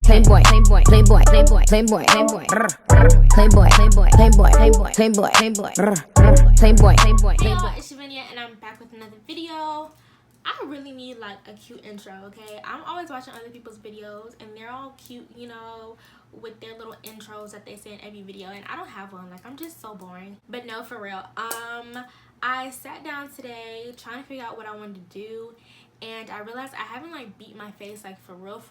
Playboy, playboy, playboy, playboy, playboy, playboy, playboy, playboy, playboy, playboy, playboy, playboy, playboy, playboy. Hey y'all, it's Juvia and I'm back with another video. I really need like a cute intro, okay? I'm always watching other people's videos and they're all cute, you know, with their little intros that they say in every video, and I don't have one. Like, I'm just so boring. But no, for real. I sat down today trying to figure out what I wanted to do, and I realized I haven't like beat my face like for real,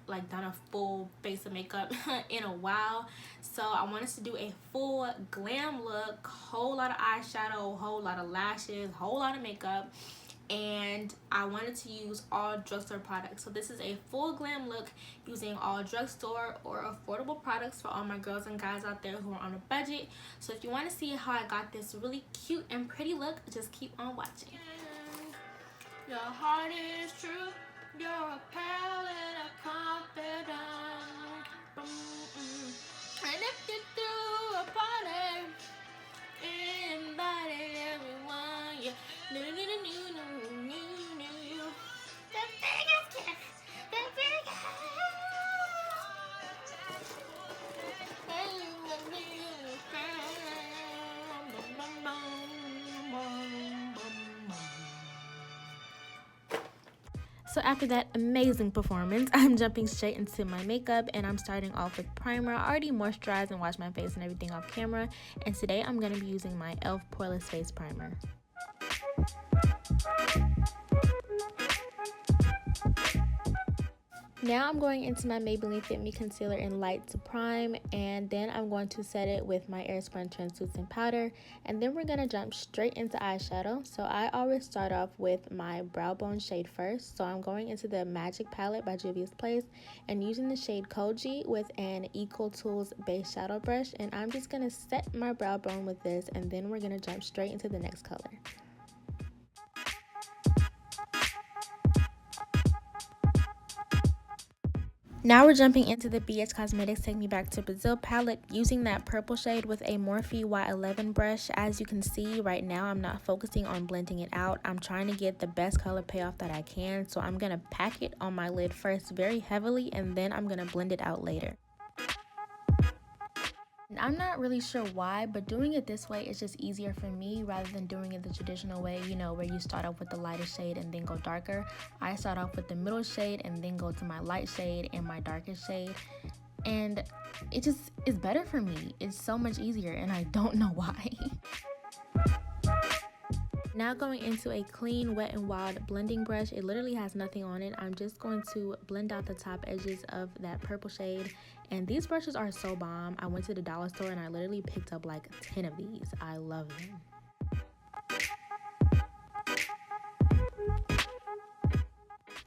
like done a full face of makeup in a while. So I wanted to do a full glam look, whole lot of eyeshadow, whole lot of lashes, whole lot of makeup, and I wanted to use all drugstore products. So this is a full glam look using all drugstore or affordable products for all my girls and guys out there who are on a budget. So if you want to see how I got this really cute and pretty look, just keep on watching. Your heart is true, you're a pearl and a confidant. And if you do a party, invited everyone, yeah. The biggest kiss, the biggest. So after that amazing performance, I'm jumping straight into my makeup, and I'm starting off with primer. I already moisturized and washed my face and everything off camera, and today I'm going to be using my E.L.F. Poreless Face Primer. Now I'm going into my Maybelline Fit Me concealer in light to prime, and then I'm going to set it with my Airspun translucent powder, and then we're going to jump straight into eyeshadow. So I always start off with my brow bone shade first. So I'm going into the Magic palette by Juvia's Place and using the shade Koji with an Equal Tools base shadow brush, and I'm just going to set my brow bone with this, and then we're going to jump straight into the next color. Now we're jumping into the BH Cosmetics Take Me Back to Brazil palette using that purple shade with a Morphe Y11 brush. As you can see right now, I'm not focusing on blending it out. I'm trying to get the best color payoff that I can. So I'm going to pack it on my lid first very heavily, and then I'm going to blend it out later. I'm not really sure why, but doing it this way is just easier for me rather than doing it the traditional way, you know, where you start off with the lightest shade and then go darker. I start off with the middle shade and then go to my light shade and my darkest shade, and it just is better for me. It's so much easier, and I don't know why. Now going into a clean Wet n Wild blending brush. It literally has nothing on it. I'm just going to blend out the top edges of that purple shade. And these brushes are so bomb. I went to the dollar store and I literally picked up like 10 of these. I love them.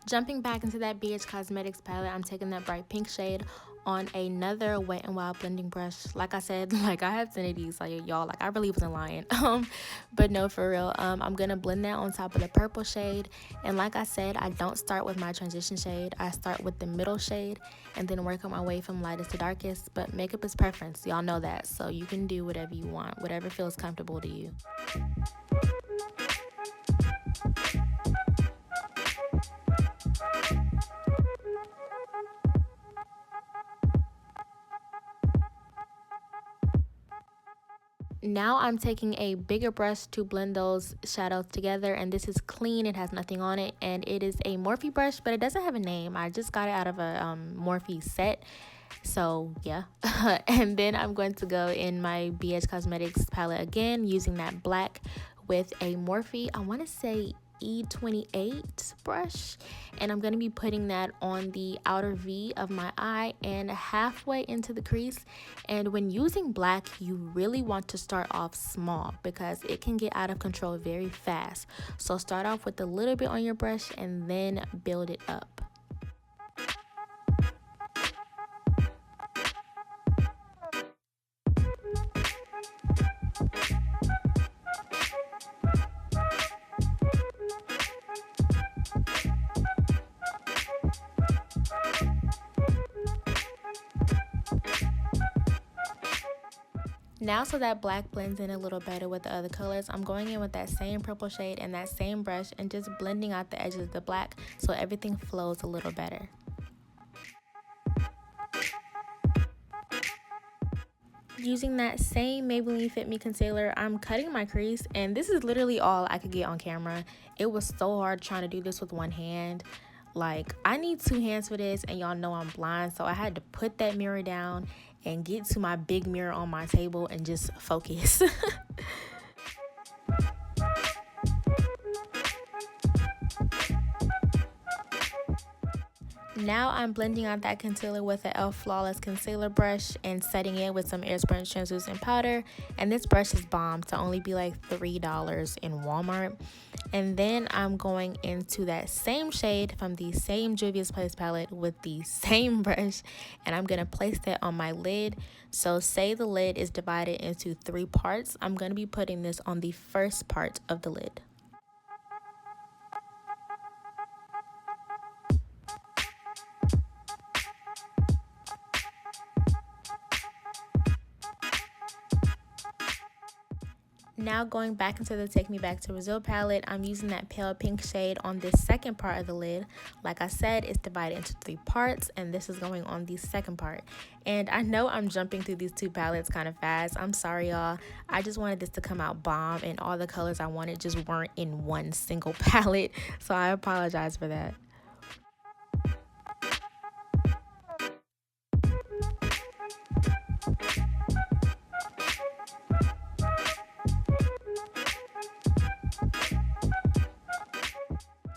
Jumping back into that BH Cosmetics palette, I'm taking that bright pink shade on another Wet n Wild blending brush. Like I said, like I have 10 of these, like y'all, like I really wasn't lying. But no, for real, I'm gonna blend that on top of the purple shade. And like I said, I don't start with my transition shade. I start with the middle shade and then work on my way from lightest to darkest. But makeup is preference, y'all know that, so you can do whatever you want, whatever feels comfortable to you. Now I'm taking a bigger brush to blend those shadows together, and this is clean. It has nothing on it, and it is a Morphe brush, but it doesn't have a name. I just got it out of a Morphe set, so yeah. And then I'm going to go in my BH Cosmetics palette again using that black with a Morphe, I want to say E28 brush, and I'm going to be putting that on the outer V of my eye and halfway into the crease. And when using black, you really want to start off small because it can get out of control very fast. So start off with a little bit on your brush and then build it up. Now, so that black blends in a little better with the other colors, I'm going in with that same purple shade and that same brush and just blending out the edges of the black so everything flows a little better. Using that same Maybelline Fit Me concealer, I'm cutting my crease, and this is literally all I could get on camera. It was so hard trying to do this with one hand. Like, I need two hands for this, and y'all know I'm blind, so I had to put that mirror down and get to my big mirror on my table and just focus. Now I'm blending out that concealer with the E.L.F. Flawless concealer brush and setting it with some Airspun translucent powder. And this brush is bomb to only be like $3 in Walmart. And then I'm going into that same shade from the same Juvia's Place palette with the same brush, and I'm going to place that on my lid. So say the lid is divided into 3 parts. I'm going to be putting this on the first part of the lid. Now going back into the Take Me Back to Brazil palette, I'm using that pale pink shade on this second part of the lid. Like I said, it's divided into 3 parts, and this is going on the second part. And I know I'm jumping through these 2 palettes kind of fast. I'm sorry, y'all. I just wanted this to come out bomb, and all the colors I wanted just weren't in one single palette, so I apologize for that.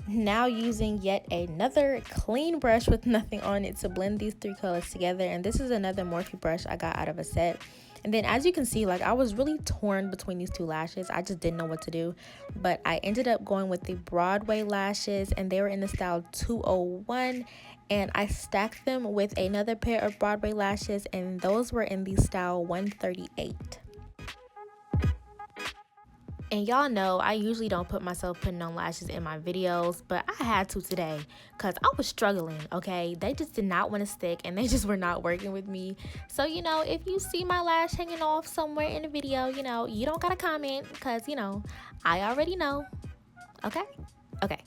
Now using yet another clean brush with nothing on it to blend these 3 colors together, and this is another Morphe brush I got out of a set. And then as you can see, like, I was really torn between these 2 lashes. I just didn't know what to do, but I ended up going with the Broadway lashes, and they were in the style 201, and I stacked them with another pair of Broadway lashes, and those were in the style 138. And y'all know I usually don't put myself putting on lashes in my videos, but I had to today because I was struggling, okay? They just did not want to stick, and they just were not working with me. So, you know, if you see my lash hanging off somewhere in the video, you know, you don't gotta comment because, you know, I already know. Okay? Okay.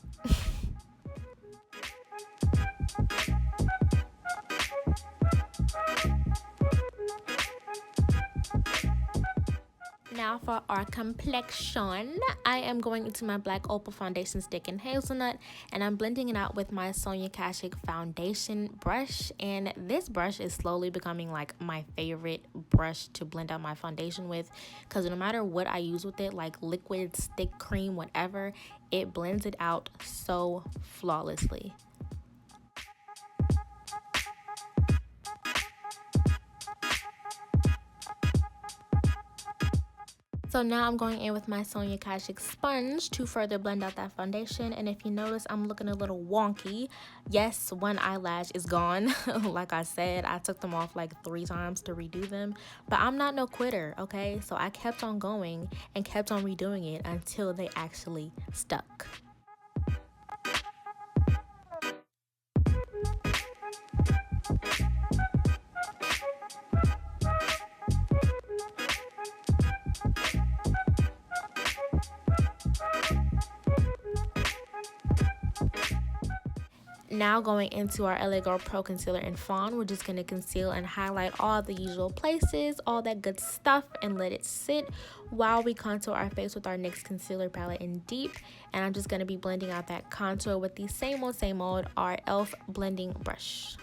Now for our complexion, I am going into my black Opal foundation stick in Hazelnut, and I'm blending it out with my Sonia Kashuk foundation brush. And this brush is slowly becoming like my favorite brush to blend out my foundation with, because no matter what I use with it, like liquid, stick, cream, whatever, it blends it out so flawlessly. So now I'm going in with my Sonia Kashuk sponge to further blend out that foundation. And if you notice, I'm looking a little wonky. Yes, one eyelash is gone. Like I said, I took them off like 3 times to redo them. But I'm not no quitter, okay? So I kept on going and kept on redoing it until they actually stuck. Now going into our LA Girl Pro Concealer in Fawn, we're just going to conceal and highlight all the usual places, all that good stuff, and let it sit while we contour our face with our NYX concealer palette in Deep. And I'm just going to be blending out that contour with the same old, our E.L.F. blending brush.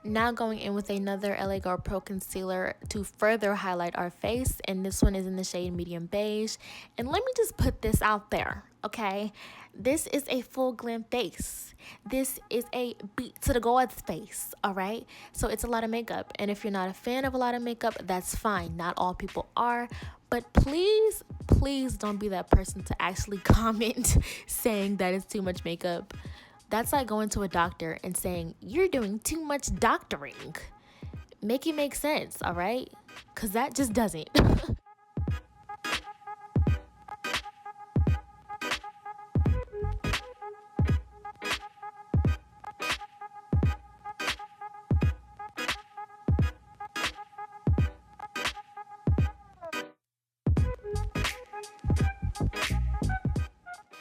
Now going in with another LA Girl Pro concealer to further highlight our face, and this one is in the shade medium beige. And let me just put this out there, okay? This is a full glam face. This is a beat to the gods face, all right? So it's a lot of makeup, and if you're not a fan of a lot of makeup, that's fine. Not all people are, but please don't be that person to actually comment saying that it's too much makeup. That's like going to a doctor and saying, you're doing too much doctoring. Make it make sense, all right? Because that just doesn't.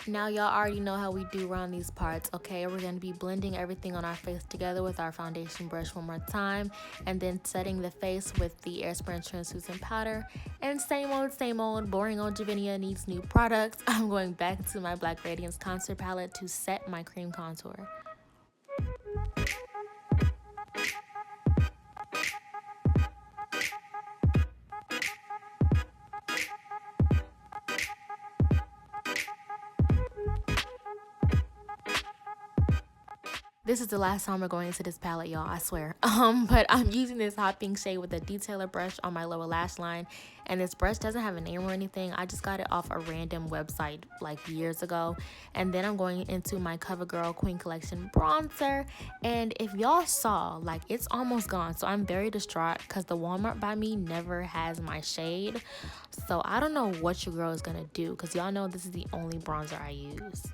Now y'all already know how we do around these parts, okay? We're going to be blending everything on our face together with our foundation brush one more time, and then setting the face with the Airspun translucent powder. And same old, boring old Juvia needs new products. I'm going back to my Black Radiance contour palette to set my cream contour. This is the last time we're going into this palette, y'all, I swear. But I'm using this hot pink shade with a detailer brush on my lower lash line. And this brush doesn't have a name or anything. I just got it off a random website like years ago. And then I'm going into my CoverGirl Queen Collection bronzer. And if y'all saw, like, it's almost gone. So I'm very distraught because the Walmart by me never has my shade. So I don't know what your girl is going to do because y'all know this is the only bronzer I use.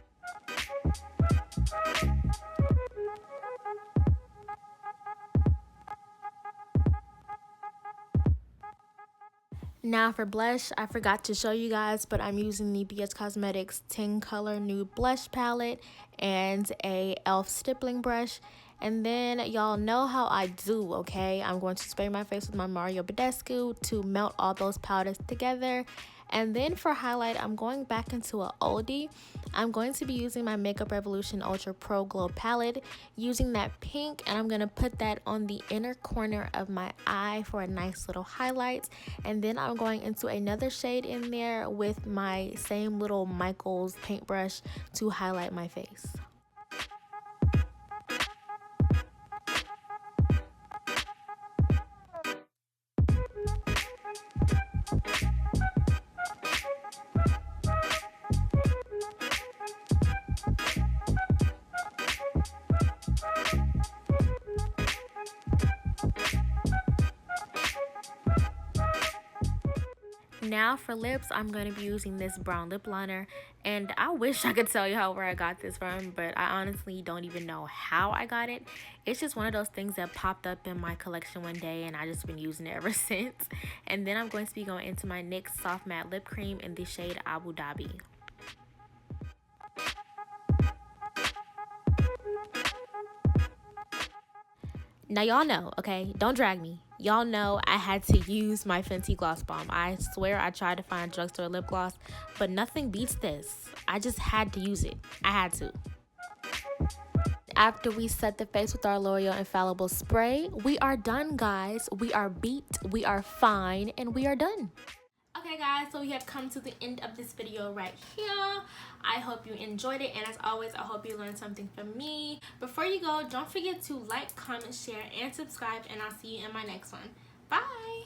Now for blush, I forgot to show you guys, but I'm using the BH Cosmetics 10 color nude blush palette and a E.L.F stippling brush. And then y'all know how I do, okay? I'm going to spray my face with my Mario Badescu to melt all those powders together. And then for highlight, I'm going back into an oldie. I'm going to be using my Makeup Revolution Ultra Pro Glow palette, using that pink, and I'm going to put that on the inner corner of my eye for a nice little highlight. And then I'm going into another shade in there with my same little Michaels paintbrush to highlight my face. Now for lips, I'm going to be using this brown lip liner, and I wish I could tell you where I got this from, but I honestly don't even know how I got it. It's just one of those things that popped up in my collection one day, and I just been using it ever since. And then I'm going to be going into my NYX Soft Matte Lip Cream in the shade Abu Dhabi. Now y'all know, okay, don't drag me. Y'all know I had to use my Fenty Gloss Bomb. I swear I tried to find drugstore lip gloss, but nothing beats this. I just had to use it. I had to. After we set the face with our L'Oreal Infallible Spray, we are done, guys. We are beat, we are fine, and we are done. Okay guys, so we have come to the end of this video right here. I hope you enjoyed it, and as always, I hope you learned something from me. Before you go, don't forget to like, comment, share, and subscribe, and I'll see you in my next one. Bye!